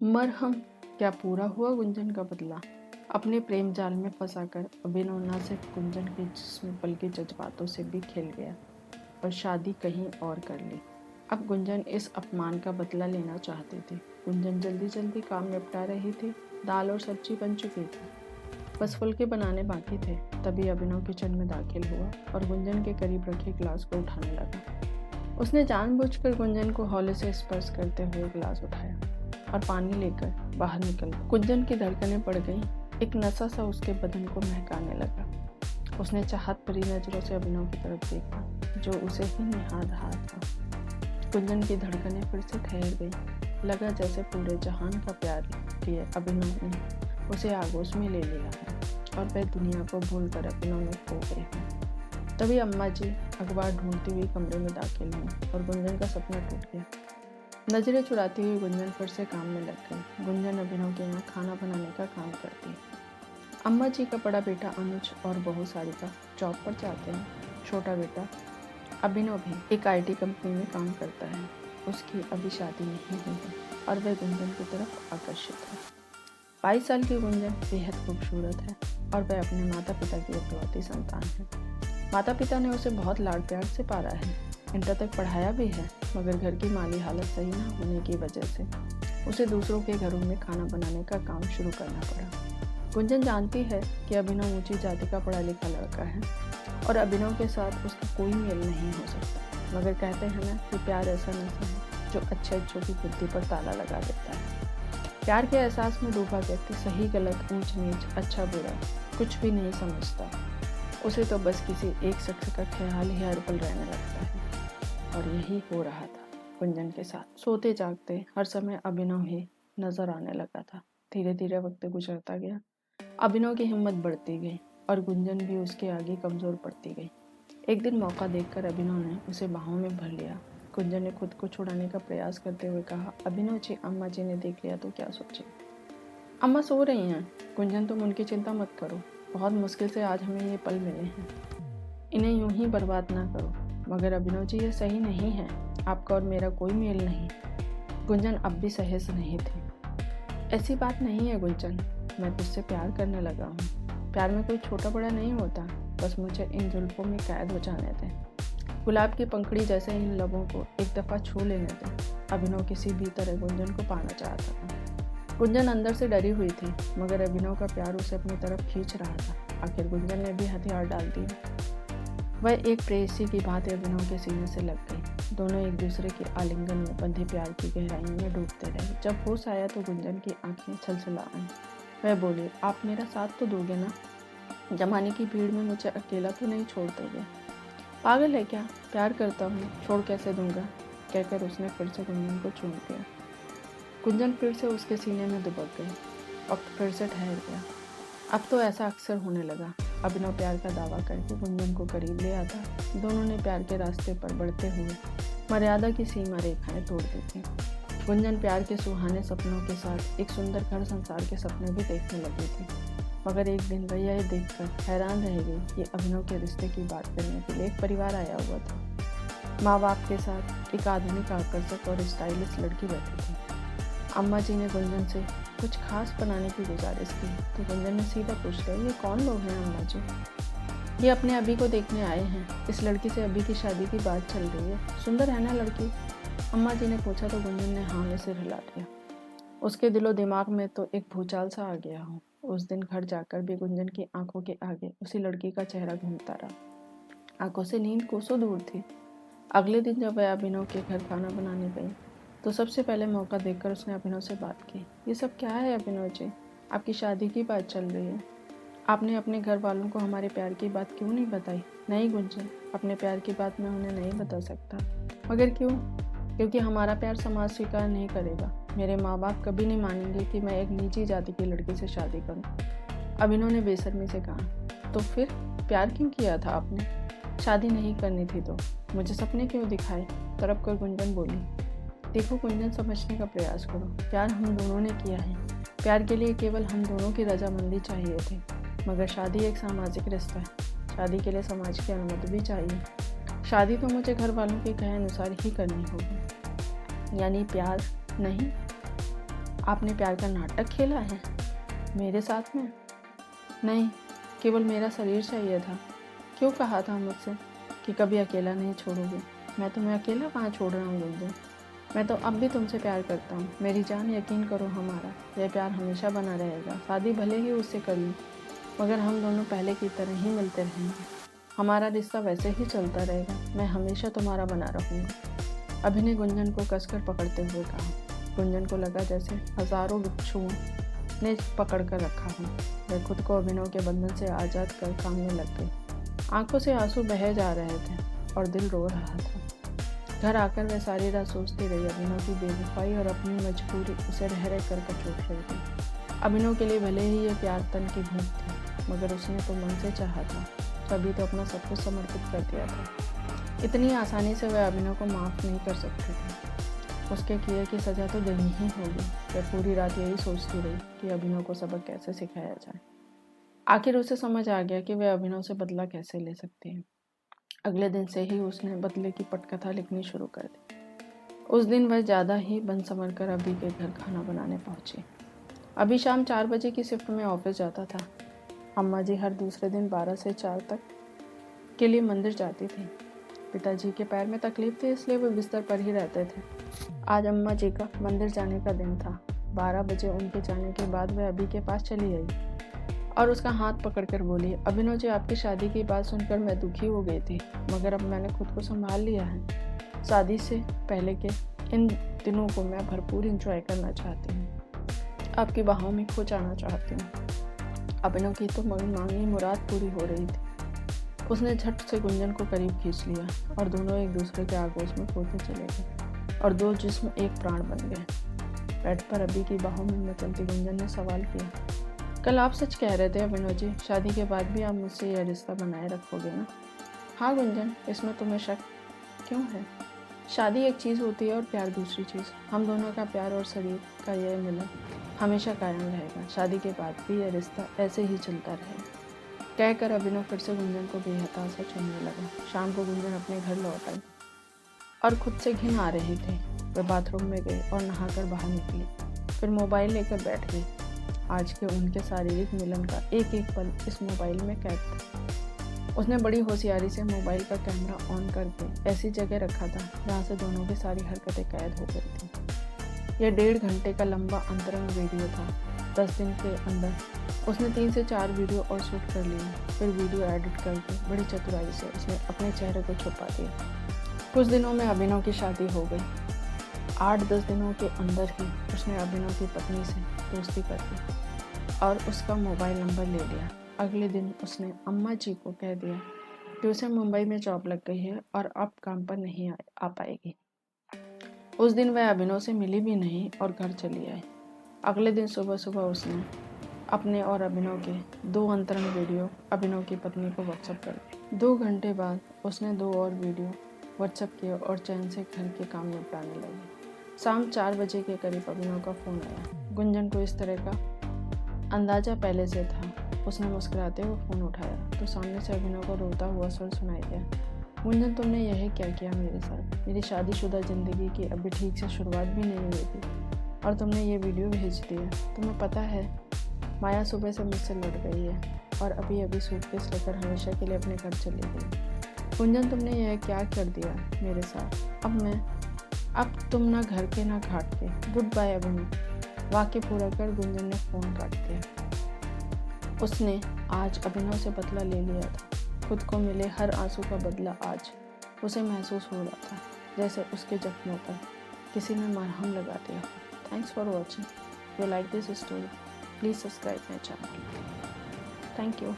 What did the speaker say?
मरहम, क्या पूरा हुआ गुंजन का बदला? अपने प्रेम जाल में फंसाकर अभिनव न सिर्फ गुंजन के जिस्म बल्कि जज्बातों से भी खेल गया और शादी कहीं और कर ली। अब गुंजन इस अपमान का बदला लेना चाहती थी। गुंजन जल्दी जल्दी काम निपटा रही थी। दाल और सब्जी बन चुकी थी, बस फुलके बनाने बाकी थे। तभी अभिनव किचन में दाखिल हुआ और गुंजन के करीब रखे गिलास को उठाने लगा। उसने जानबूझकर गुंजन को हौले से स्पर्श करते हुए गिलास उठाया और पानी लेकर बाहर निकल गया। गुंजन की धड़कनें बढ़ गईं। एक नशा सा उसके बदन को महकाने लगा। उसने चाहत भरी नजरों से अभिनव की तरफ देखा, जो उसे ही निहार रहा था। गुंजन की धड़कनें फिर से ठहर गईं। लगा जैसे पूरे जहान का प्यार लिए अभिनव ने उसे आगोश में ले लिया है और वह दुनिया को भूलकर अभिनव में खो गए हैं। तभी अम्मा जी अखबार ढूंढती हुई कमरे में दाखिल हुई और गुंजन का सपना टूट गया। नजरें चुराती हुई गुंजन फिर से काम में लग गई। गुंजन अभिनव के यहाँ खाना बनाने का काम करती। अम्मा जी का बड़ा बेटा अनुज और बहू सारिका जॉब पर जाते हैं। छोटा बेटा अभिनव भी एक IT कंपनी में काम करता है। उसकी अभी शादी नहीं हुई है और वह गुंजन की तरफ आकर्षित है। 22 साल की गुंजन बेहद खूबसूरत है और वह अपने माता पिता की इकलौती संतान है। माता पिता ने उसे बहुत लाड प्यार से पाला है, इंटर तक पढ़ाया भी है, मगर घर की माली हालत सही न होने की वजह से उसे दूसरों के घरों में खाना बनाने का काम शुरू करना पड़ा। गुंजन जानती है कि अभिनव ऊंची जाति का पढ़ा लिखा लड़का है और अभिनव के साथ उसका कोई मेल नहीं हो सकता, मगर कहते हैं ना कि प्यार ऐसा नशा है जो अच्छे अच्छों की बुद्धि पर ताला लगा देता है। प्यार के एहसास में डूबा व्यक्ति सही गलत ऊंच नीच अच्छा बुरा कुछ भी नहीं समझता। उसे तो बस किसी एक शख्स का ख्याल ही हर पल रहने लगता है और यही हो रहा था गुंजन के साथ। सोते जागते हर समय अभिनव ही नजर आने लगा था। धीरे धीरे वक्त गुजरता गया। अभिनव की हिम्मत बढ़ती गई और गुंजन भी उसके आगे कमजोर पड़ती गई। एक दिन मौका देखकर अभिनव ने उसे बाहों में भर लिया। गुंजन ने खुद को छुड़ाने का प्रयास करते हुए कहा, अभिनव जी, अम्मा जी ने देख लिया तो क्या सोचे? अम्मा सो रही हैं। गुंजन, तुम उनकी चिंता मत करो। बहुत मुश्किल से आज हमें ये पल मिले हैं, इन्हें यूं ही बर्बाद ना करो। मगर अभिनव जी, ये सही नहीं है। आपका और मेरा कोई मेल नहीं। गुंजन अब भी सहज नहीं थी। ऐसी बात नहीं है गुंजन, मैं तुझसे प्यार करने लगा हूँ। प्यार में कोई छोटा बड़ा नहीं होता, बस मुझे इन जुल्फों में कैद हो जाने दें। गुलाब की पंखड़ी जैसे इन लबों को एक दफ़ा छू लेने दें। अभिनव किसी भी तरह गुंजन को पाना चाहता था। गुंजन अंदर से डरी हुई थी, मगर अभिनव का प्यार उसे अपनी तरफ खींच रहा था। आखिर गुंजन ने भी हथियार डाल दिए। वह एक प्रेयसी की भांति अभिनव के सीने से लग गई। दोनों एक दूसरे के आलिंगन में बंधे प्यार की गहराई में डूबते रहे। जब होश आया तो गुंजन की आंखें छलछला आईं। वह बोली, आप मेरा साथ तो दोगे ना? जमाने की भीड़ में मुझे अकेला तो नहीं छोड़ दोगे? पागल है क्या? प्यार करता हूँ, छोड़ कैसे दूंगा? कहकर उसने फिर से गुंजन को चूम लिया। गुंजन फिर से उसके सीने में दुबक गई। वक्त फिर से ठहर गया। अब तो ऐसा अक्सर होने लगा। अभिनव प्यार का दावा करके गुंजन को करीब ले आता। दोनों ने प्यार के रास्ते पर बढ़ते हुए मर्यादा की सीमा रेखाएं तोड़ दी थी। गुंजन प्यार के सुहाने सपनों के साथ एक सुंदर घर संसार के सपने भी देखने लगी थी। मगर एक दिन वह यह देखकर हैरान रह गई कि अभिनव के रिश्ते की बात करने के लिए एक परिवार आया हुआ था। माँ बाप के साथ एक आधुनिक, आकर्षक और स्टाइलिश लड़की बैठी थी। अम्मा जी ने गुंजन से कुछ खास बनाने की गुजारिश की तो गुंजन ने सीधा पूछ लिया, ये कौन लोग हैं अम्मा जी? ये अपने अभी को देखने आए हैं। इस लड़की से अभी की शादी की बात चल रही है। सुंदर है ना लड़की? अम्मा जी ने पूछा तो गुंजन ने हाँ में सिर हिला दिया। उसके दिलो दिमाग में तो एक भूचाल सा आ गया हो। उस दिन घर जाकर भी गुंजन की आंखों के आगे उसी लड़की का चेहरा घूमता रहा। आंखों से नींद कोसों दूर थी। अगले दिन जब वह अभिनव के घर खाना बनाने गई तो सबसे पहले मौका देखकर उसने अभिनव से बात की। ये सब क्या है अभिनव जी? आपकी शादी की बात चल रही है। आपने अपने घर वालों को हमारे प्यार की बात क्यों नहीं बताई? नहीं गुंजन, अपने प्यार की बात मैं उन्हें नहीं बता सकता। मगर क्यों? क्योंकि हमारा प्यार समाज स्वीकार नहीं करेगा। मेरे माँ बाप कभी नहीं मानेंगे कि मैं एक नीची जाति की लड़की से शादी करूँ। अभिनव ने बेशर्मी से कहा। तो फिर प्यार क्यों किया था आपने? शादी नहीं करनी थी तो मुझे सपने क्यों दिखाए? तड़प कर गुंजन बोली। देखो गुंजन, समझने का प्रयास करो। प्यार हम दोनों ने किया है। प्यार के लिए केवल हम दोनों की रजामंदी चाहिए थी। मगर शादी एक सामाजिक रिश्ता है। शादी के लिए समाज की अनुमति भी चाहिए। शादी तो मुझे घर वालों के कहे अनुसार ही करनी होगी। यानी प्यार नहीं? आपने प्यार का नाटक खेला है मेरे साथ में? नहीं, केवल मेरा शरीर चाहिए था। क्यों कहा था मुझसे कि कभी अकेला नहीं छोड़ोगे? मैं तुम्हें अकेला कहाँ छोड़ रहा हूँ गुंजन। मैं तो अब भी तुमसे प्यार करता हूँ मेरी जान। यकीन करो, हमारा यह प्यार हमेशा बना रहेगा। शादी भले ही उससे कर लूँ, मगर हम दोनों पहले की तरह ही मिलते रहेंगे। हमारा रिश्ता वैसे ही चलता रहेगा। मैं हमेशा तुम्हारा बना रहूँगा। अभि ने गुंजन को कसकर पकड़ते हुए कहा। गुंजन को लगा जैसे हजारों बिच्छुओं ने पकड़ कर रखा हो। वह खुद को अभिनव के बंधन से आज़ाद कर काम में लग गई। आंखों से आंसू बहे जा रहे थे और दिल रो रहा था। घर आकर वह सारी रात सोचती रही अभिनव की बेवफाई और अपनी मजबूरी उसे रह रह कर कचोट रही थी। अभिनव के लिए भले ही यह प्यार तन की भूख थी, मगर उसने तो मन से चाहा था, तभी तो अपना सब कुछ समर्पित कर दिया था। इतनी आसानी से वह अभिनव को माफ़ नहीं कर सकती थी। उसके किए की सज़ा तो देनी ही होगी। वह पूरी रात यही सोचती रही कि अभिनव को सबक कैसे सिखाया जाए। आखिर उसे समझ आ गया कि वह अभिनव से बदला कैसे ले सकती है। अगले दिन से ही उसने बदले की पटकथा लिखनी शुरू कर दी। उस दिन वह ज़्यादा ही बन संवर कर अभी के घर खाना बनाने पहुंची। अभी शाम 4 बजे की शिफ्ट में ऑफिस जाता था। अम्मा जी हर दूसरे दिन 12 से 4 तक के लिए मंदिर जाती थी। पिताजी के पैर में तकलीफ थी, इसलिए वे बिस्तर पर ही रहते थे। आज अम्मा जी का मंदिर जाने का दिन था। 12 बजे उनके जाने के बाद वह अभी के पास चली आई और उसका हाथ पकड़कर बोली, अभिनव जी, आपकी शादी की बात सुनकर मैं दुखी हो गई थी, मगर अब मैंने खुद को संभाल लिया है। शादी से पहले के इन दिनों को मैं भरपूर इंजॉय करना चाहती हूँ, आपकी बाहों में खो जाना चाहती हूँ। अभिनव की तो मांगी मुराद पूरी हो रही थी। उसने झट से गुंजन को करीब खींच लिया और दोनों एक दूसरे के आगोश में खोते चले गए और दो जिस्म एक प्राण बन गए। बेड पर अभी की बाहों में मचलती गुंजन ने सवाल किया, कल आप सच कह रहे थे अभिनव जी, शादी के बाद भी आप मुझसे यह रिश्ता बनाए रखोगे ना? हाँ गुंजन, इसमें तुम्हें शक क्यों है? शादी एक चीज़ होती है और प्यार दूसरी चीज़। हम दोनों का प्यार और शरीर का यह मिलन हमेशा कायम रहेगा। शादी के बाद भी यह रिश्ता ऐसे ही चलता रहेगा। कहकर अभिनव फिर से गुंजन को बेहताशा चुनने लगा। शाम को गुंजन अपने घर लौट आई और खुद से घिन आ रही थी। वह बाथरूम में गई और नहाकर बाहर निकली, फिर मोबाइल लेकर बैठ गई। आज के उनके शारीरिक मिलन का एक एक पल इस मोबाइल में कैद था। उसने बड़ी होशियारी से मोबाइल का कैमरा ऑन करके ऐसी जगह रखा था जहाँ से दोनों की सारी हरकतें कैद हो गई थी। यह 1.5 घंटे का लंबा अंतरंग वीडियो था। 10 दिन के अंदर उसने 3 से 4 वीडियो और शूट कर लिए। फिर वीडियो एडिट करके बड़ी चतुराई से उसने अपने चेहरे को छुपा दिया। कुछ दिनों में अभिनव की शादी हो गई। 8-10 दिनों के अंदर ही उसने अभिनव की पत्नी से दोस्ती कर ली और उसका मोबाइल नंबर ले लिया। अगले दिन उसने अम्मा जी को कह दिया कि उसे मुंबई में जॉब लग गई है और अब काम पर नहीं आ पाएगी। उस दिन वह अभिनव से मिली भी नहीं और घर चली आई। अगले दिन सुबह सुबह उसने अपने और अभिनव के 2 अंतरंग वीडियो अभिनव की पत्नी को व्हाट्सएप कर दिए। 2 घंटे बाद उसने 2 और वीडियो व्हाट्सएप किए और चैन से घर के काम निपटाने लगी। शाम 4 बजे के करीब अभिनव का फ़ोन आया। गुंजन को इस तरह का अंदाज़ा पहले से था। उसने मुस्कुराते हुए फ़ोन उठाया तो सामने से अभिनव को रोता हुआ स्वर सुनाई दिया, गुंजन, तुमने यह क्या किया मेरे साथ? मेरी शादीशुदा ज़िंदगी की अभी ठीक से शुरुआत भी नहीं हुई थी और तुमने ये वीडियो भेज दिया। तुम्हें पता है माया सुबह से मुझसे लड़ गई है और अभी अभी सूटकेस लेकर हमेशा के लिए अपने घर चली गई। गुंजन, तुमने यह क्या कर दिया मेरे साथ? अब तुम ना घर के ना घाट के। गुड बाय अभिनव। वाक्य पूरा कर गुंजन ने फ़ोन काट दिया। उसने आज अभिनव से बदला ले लिया था। खुद को मिले हर आंसू का बदला आज उसे महसूस हो रहा था, जैसे उसके जख्मों पर किसी ने मरहम लगा दिया। Thanks for watching. You like this story, please subscribe my channel. Thank you.